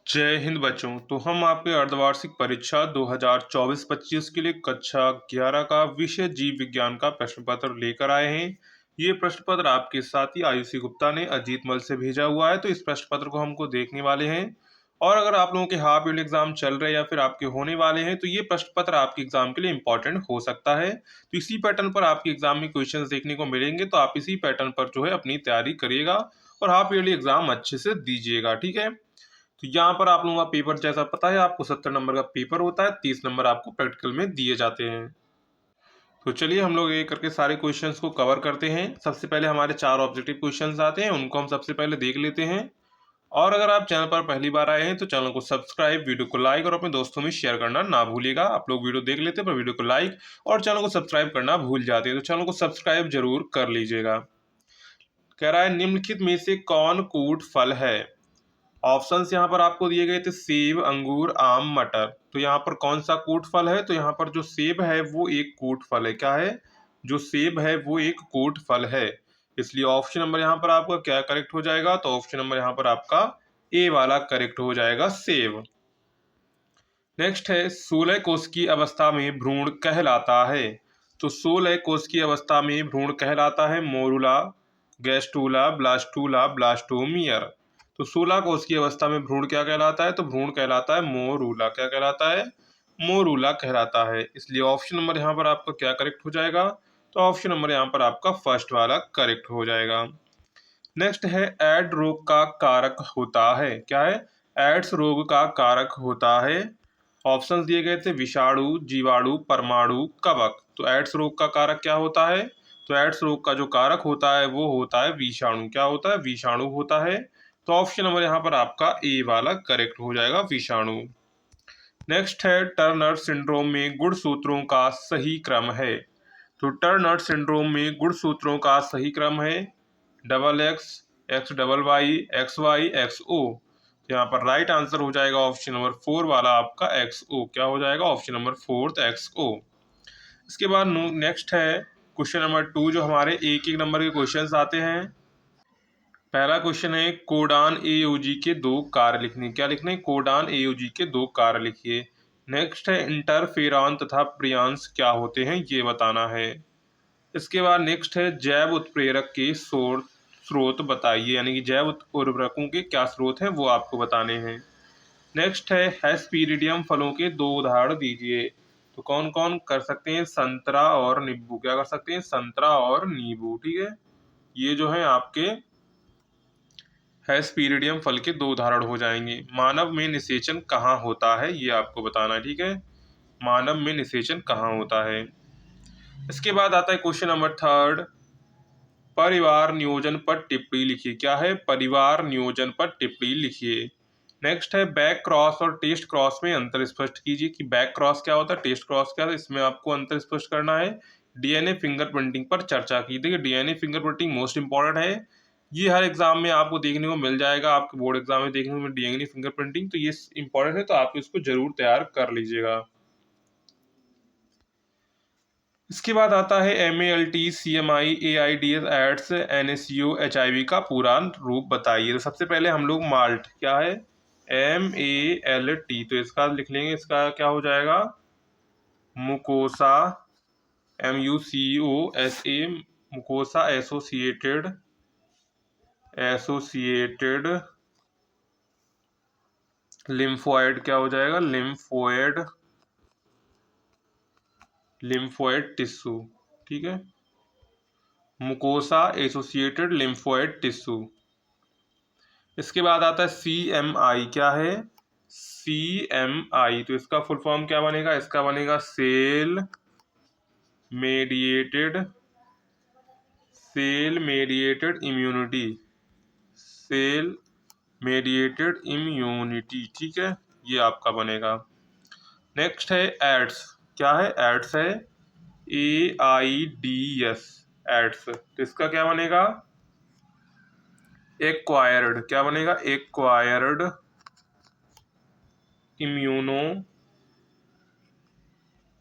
जय हिंद बच्चों। तो हम आपके अर्धवार्षिक परीक्षा 2024-25 के लिए कक्षा 11 का विषय जीव विज्ञान का प्रश्न पत्र लेकर आए हैं। ये प्रश्न पत्र आपके साथी आयुषी गुप्ता ने अजीत मल से भेजा हुआ है, तो इस प्रश्न पत्र को हमको देखने वाले हैं। और अगर आप लोगों के हाफ ईयरली एग्जाम चल रहे हैं या फिर आपके होने वाले हैं, तो ये प्रश्न पत्र आपके एग्जाम के लिए इंपॉर्टेंट हो सकता है। तो इसी पैटर्न पर आपके एग्जाम में क्वेश्चन देखने को मिलेंगे, तो आप इसी पैटर्न पर जो है अपनी तैयारी करिएगा और हाफ ईयरली एग्जाम अच्छे से दीजिएगा। ठीक है, तो यहाँ पर आप लोगों का पेपर जैसा पता है आपको 70 नंबर का पेपर होता है, 30 नंबर आपको प्रैक्टिकल में दिए जाते हैं। तो चलिए हम लोग एक करके सारे क्वेश्चंस को कवर करते हैं। सबसे पहले हमारे 4 ऑब्जेक्टिव क्वेश्चंस आते हैं, उनको हम सबसे पहले देख लेते हैं। और अगर आप चैनल पर पहली बार आए हैं तो चैनल को सब्सक्राइब, वीडियो को लाइक और अपने दोस्तों में शेयर करना ना भूलिएगा। आप लोग वीडियो देख लेते हैं पर वीडियो को लाइक और चैनल को सब्सक्राइब करना भूल जाते हैं, तो चैनल को सब्सक्राइब जरूर कर लीजिएगा। कह रहा है निम्नलिखित में से कौन कूट फल है। ऑप्शंस यहाँ पर आपको दिए गए थे सेब, अंगूर, आम, मटर। तो यहाँ पर कौन सा कूट फल है, तो यहाँ पर जो सेब है वो एक कूट फल है। क्या है, जो सेब है वो एक कूट फल है, इसलिए ऑप्शन नंबर यहाँ पर आपका क्या करेक्ट हो जाएगा, तो ऑप्शन नंबर यहाँ पर आपका ए वाला करेक्ट हो जाएगा, सेब। नेक्स्ट है 16 कोष की अवस्था में भ्रूण कहलाता है। तो 16 कोष की अवस्था में भ्रूण कहलाता है मोरूला, गैस्टूला, ब्लास्टूला, ब्लास्टोमियर। तो 16 कोष की अवस्था में भ्रूण क्या कहलाता है, तो भ्रूण कहलाता है मोरूला। क्या कहलाता है, मोरूला कहलाता है, इसलिए ऑप्शन नंबर यहाँ पर आपका क्या करेक्ट हो जाएगा, तो ऑप्शन नंबर यहाँ पर आपका फर्स्ट वाला करेक्ट हो जाएगा। नेक्स्ट है एड रोग का कारक होता है। क्या है, एड्स रोग का कारक होता है। ऑप्शंस दिए गए थे विषाणु, जीवाणु, परमाणु, कवक। तो एड्स रोग का कारक क्या होता है, तो एड्स रोग का जो कारक होता है वो होता है विषाणु। क्या होता है, विषाणु होता है, तो ऑप्शन नंबर यहाँ पर आपका ए वाला करेक्ट हो जाएगा, विषाणु। नेक्स्ट है टर्नर सिंड्रोम में गुणसूत्रों का सही क्रम है। तो टर्नर सिंड्रोम में गुणसूत्रों का सही क्रम है double X, X double Y, X Y, X O. तो यहाँ पर राइट आंसर हो जाएगा ऑप्शन नंबर 4 वाला आपका एक्स ओ। क्या हो जाएगा, ऑप्शन नंबर 4 एक्स ओ। इसके बाद नेक्स्ट है क्वेश्चन नंबर 2, जो हमारे एक एक नंबर के क्वेश्चंस आते हैं। पहला क्वेश्चन है कोडान एओजी के दो कार्य लिखने। क्या लिखने, कोडान एओजी के दो कार्य लिखिए। नेक्स्ट है इंटरफेरॉन तथा प्रियांस क्या होते हैं, ये बताना है। इसके बाद नेक्स्ट है जैव उत्प्रेरक के स्रोत बताइए, यानी कि जैव उर्वरकों के क्या स्रोत हैं वो आपको बताने हैं। नेक्स्ट है हेस्पीरिडियम फलों के दो उदाहरण दीजिए। तो कौन कौन कर सकते हैं, संतरा और नींबू। क्या कर सकते हैं, संतरा और नींबू। ठीक है, ये जो है आपके हेस्पीरिडियम फल के दो उदाहरण हो जाएंगे। मानव में निषेचन कहाँ होता है, ये आपको बताना है। ठीक है, मानव में निषेचन कहाँ होता है। इसके बाद आता है क्वेश्चन नंबर 3, परिवार नियोजन पर टिप्पणी लिखिए। क्या है, परिवार नियोजन पर टिप्पणी लिखिए। नेक्स्ट है बैक क्रॉस और टेस्ट क्रॉस में अंतर स्पष्ट कीजिए, कि बैक क्रॉस क्या होता है, टेस्ट क्रॉस क्या है, इसमें आपको अंतर स्पष्ट करना है। डीएनए फिंगरप्रिंटिंग पर चर्चा की। देखिए डीएनए फिंगरप्रिंटिंग मोस्ट इंपॉर्टेंट है, ये हर एग्जाम में आपको देखने को मिल जाएगा, आपके बोर्ड एग्जाम में देखने को मिल डीएनए फिंगरप्रिंटिंग, तो ये इंपॉर्टेंट है, तो आप इसको जरूर तैयार कर लीजिएगा। इसके बाद आता है MALT, CMI, AIDS, AIDS, NaCO, HIV का पूरा रूप बताइए। तो सबसे पहले हम लोग माल्ट, क्या है, MALT, तो इसका लिख लेंगे, इसका क्या हो जाएगा, मुकोसा, MUCOSA, मुकोसा एसोसिएटेड लिम्फोइड। क्या हो जाएगा, लिम्फोइड टिश्यू। ठीक है, मुकोसा एसोसिएटेड लिम्फोइड टिश्यू। इसके बाद आता है CMI। क्या है, CMI, तो इसका फुल फॉर्म क्या बनेगा, इसका बनेगा mediated cell mediated immunity, cell mediated immunity. ठीक है, ये आपका बनेगा। नेक्स्ट है एड्स। क्या है, एड्स है AIDS, एड्स, तो इसका क्या बनेगा, एक्वायर्ड। क्या बनेगा, acquired immuno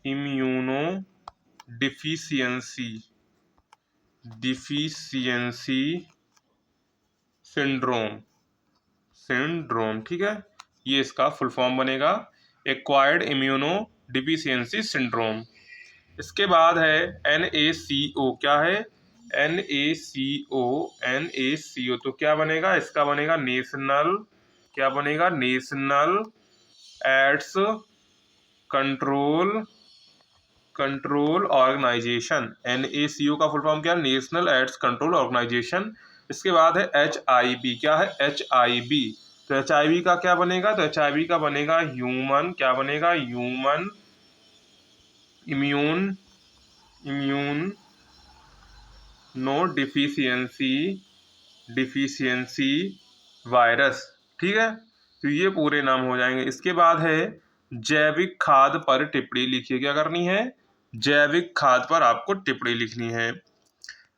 immuno deficiency syndrome. ठीक है, ये इसका फुल फॉर्म बनेगा, एक्वायर्ड इम्यूनो डिफिशियंसी सिंड्रोम। इसके बाद है NaCO, क्या है NaCO, NaCO तो क्या बनेगा, इसका बनेगा नेशनल, क्या बनेगा, national AIDS control organisation. NaCO का फुल फॉर्म क्या है, नेशनल एड्स कंट्रोल ऑर्गेनाइजेशन। इसके बाद है HIV, क्या है HIV, तो HIV का क्या बनेगा, तो HIV का बनेगा ह्यूमन, क्या बनेगा, human immune no deficiency virus. ठीक है, तो ये पूरे नाम हो जाएंगे। इसके बाद है जैविक खाद पर टिप्पणी लिखिए, क्या करनी है, जैविक खाद पर आपको टिप्पणी लिखनी है।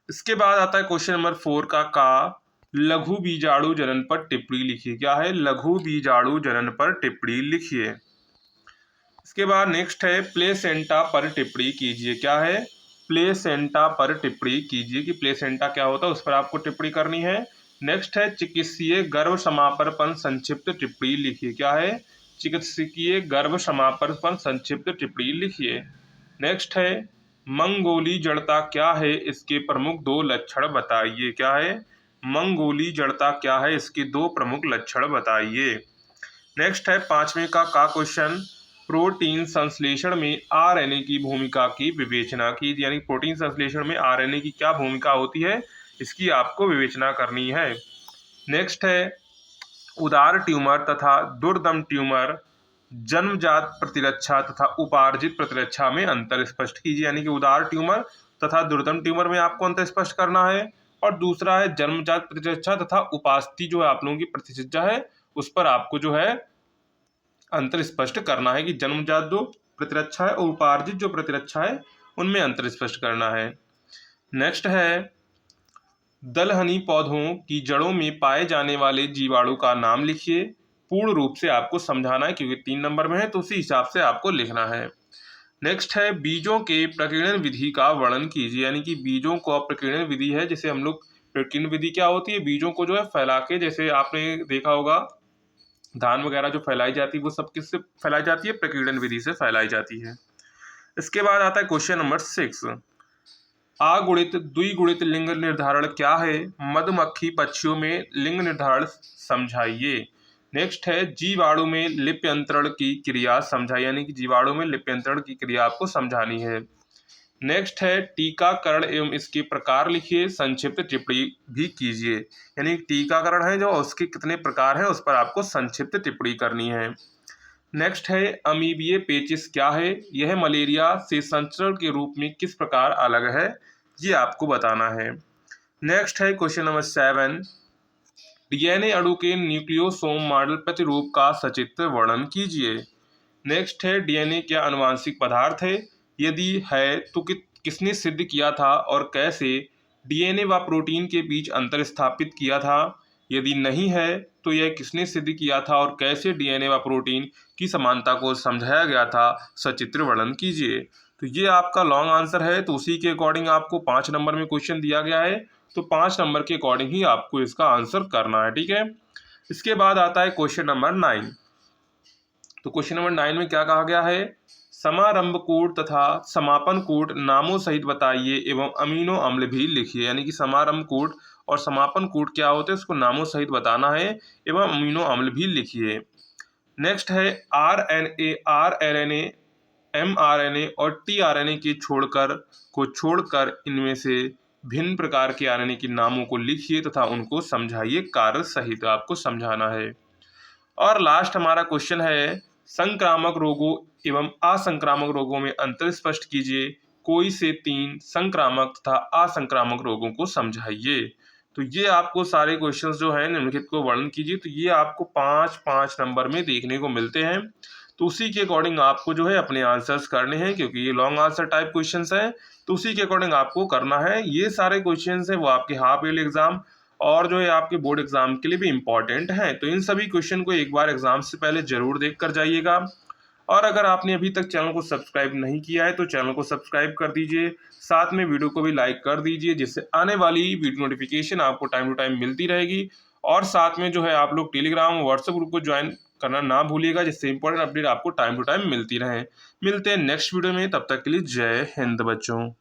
इसके बाद आता है क्वेश्चन नंबर 4 का लघु बीजाणु जनन पर टिप्पणी लिखिए, क्या है, लघु बीजाणु जनन पर टिप्पणी लिखिए। इसके बाद नेक्स्ट है प्लेसेंटा पर टिप्पणी कीजिए, क्या है, प्लेसेंटा पर टिप्पणी कीजिए कि प्लेसेंटा क्या होता है उस पर आपको टिप्पणी करनी है। नेक्स्ट है चिकित्सीय गर्भ समापन पर संक्षिप्त टिप्पणी लिखिए, क्या है, चिकित्सकीय गर्भ समापन पर संक्षिप्त टिप्पणी लिखिए। नेक्स्ट है मंगोली जड़ता क्या है, इसके प्रमुख 2 लक्षण बताइए, क्या है, मंगोली जड़ता क्या है, इसके 2 प्रमुख लक्षण बताइए। नेक्स्ट है 5वें का क्वेश्चन, प्रोटीन संश्लेषण में RNA की भूमिका की विवेचना की, यानी प्रोटीन संश्लेषण में RNA की क्या भूमिका होती है, इसकी आपको विवेचना करनी है। नेक्स्ट है उदार ट्यूमर तथा दुर्दम ट्यूमर जन्मजात प्रतिरक्षा तथा उपार्जित प्रतिरक्षा में अंतर स्पष्ट कीजिए, यानी कि उदार ट्यूमर तथा दुर्दम ट्यूमर में आपको अंतर स्पष्ट करना है। और दूसरा है जन्मजात प्रतिरक्षा तथा उपास्थि जो है आप लोगों की प्रतिरक्षा है उस पर आपको जो है अंतर स्पष्ट करना है कि जन्मजात जो प्रतिरक्षा है और उपार्जित जो प्रतिरक्षा है उनमें अंतर स्पष्ट करना है। नेक्स्ट है दलहनी पौधों की जड़ों में पाए जाने वाले जीवाणु का नाम लिखिए, पूर्ण रूप से आपको समझाना है क्योंकि 3 नंबर में है तो उसी हिसाब से आपको लिखना है। नेक्स्ट है बीजों के प्रकीर्णन विधि का वर्णन कीजिए, यानी कि बीजों को प्रकीर्णन विधि है, जैसे हम लोग प्रकीर्णन विधि क्या होती है, बीजों को जो है फैला के, जैसे आपने देखा होगा धान वगैरह जो फैलाई जाती है वो सब किससे फैलाई जाती है, प्रकीर्णन विधि से फैलाई जाती है। इसके बाद आता है क्वेश्चन नंबर 6, अगुणित द्विगुणित लिंग निर्धारण क्या है, मधुमक्खी पक्षियों में लिंग निर्धारण समझाइए। नेक्स्ट है जीवाणु में लिप्यंतरण की क्रिया समझाइए, यानी कि जीवाणु में लिप्यंतरण की क्रिया आपको समझानी है। नेक्स्ट है टीकाकरण एवं इसके प्रकार लिखिए, संक्षिप्त टिप्पणी भी कीजिए, यानी टीकाकरण है जो उसके कितने प्रकार हैं उस पर आपको संक्षिप्त टिप्पणी करनी है। नेक्स्ट है अमीबीय पेचिस क्या है, यह मलेरिया से संचरण के रूप में किस प्रकार अलग है, ये आपको बताना है। नेक्स्ट है क्वेश्चन नंबर 7, DNA अणु के न्यूक्लियोसोम मॉडल प्रतिरूप का सचित्र वर्णन कीजिए। नेक्स्ट है DNA क्या आनुवांशिक पदार्थ है, यदि है तो किसने सिद्ध किया था और कैसे, DNA व प्रोटीन के बीच अंतर स्थापित किया था, यदि नहीं है तो यह किसने सिद्ध किया था और कैसे DNA व प्रोटीन की समानता को समझाया गया था, सचित्र वर्णन कीजिए। तो ये आपका लॉन्ग आंसर है, तो उसी के अकॉर्डिंग आपको 5 नंबर में क्वेश्चन दिया गया है, तो 5 नंबर के अकॉर्डिंग ही आपको इसका आंसर करना है, ठीक है। इसके बाद आता है क्वेश्चन नंबर 9, तो क्वेश्चन नंबर 9 में क्या कहा गया है, समारंभ कोड तथा समापन कोड नामों सहित बताइए एवं अमीनो अम्ल भी लिखिए, यानी कि समारंभ कोड और समापन कोड क्या होते हैं उसको नामों सहित बताना है एवं अमीनो अम्ल भी लिखिए। नेक्स्ट है RNA, RNA, mRNA और tRNA छोड़कर इनमें से भिन्न प्रकार के RNA के नामों को लिखिए तथा उनको समझाइए, कार्य सहित आपको समझाना है। और लास्ट हमारा क्वेश्चन है संक्रामक रोगों एवं असंक्रामक रोगों में अंतर स्पष्ट कीजिए, कोई से 3 संक्रामक तथा असंक्रामक रोगों को समझाइए। तो ये आपको सारे क्वेश्चंस जो हैं निम्नलिखित को वर्णन कीजिए, तो ये आपको 5-5 नंबर में देखने को मिलते हैं, तो उसी के अकॉर्डिंग आपको जो है अपने आंसर्स करने हैं, क्योंकि ये लॉन्ग आंसर टाइप क्वेश्चंस हैं, तो उसी के अकॉर्डिंग आपको करना है। ये सारे क्वेश्चंस हैं वो आपके हाफ ईयरली एग्जाम और जो है आपके बोर्ड एग्जाम के लिए भी इंपॉर्टेंट हैं, तो इन सभी क्वेश्चन को एक बार एग्जाम से पहले जरूर देख कर जाइएगा। और अगर आपने अभी तक चैनल को सब्सक्राइब नहीं किया है तो चैनल को सब्सक्राइब कर दीजिए, साथ में वीडियो को भी लाइक कर दीजिए, जिससे आने वाली वीडियो नोटिफिकेशन आपको टाइम टू टाइम मिलती रहेगी। और साथ में जो है आप लोग टेलीग्राम व्हाट्सएप ग्रुप को ज्वाइन करना ना भूलिएगा, जिससे इंपॉर्टेंट अपडेट आपको टाइम टू टाइम मिलती रहे। मिलते हैं नेक्स्ट वीडियो में, तब तक के लिए जय हिंद बच्चों।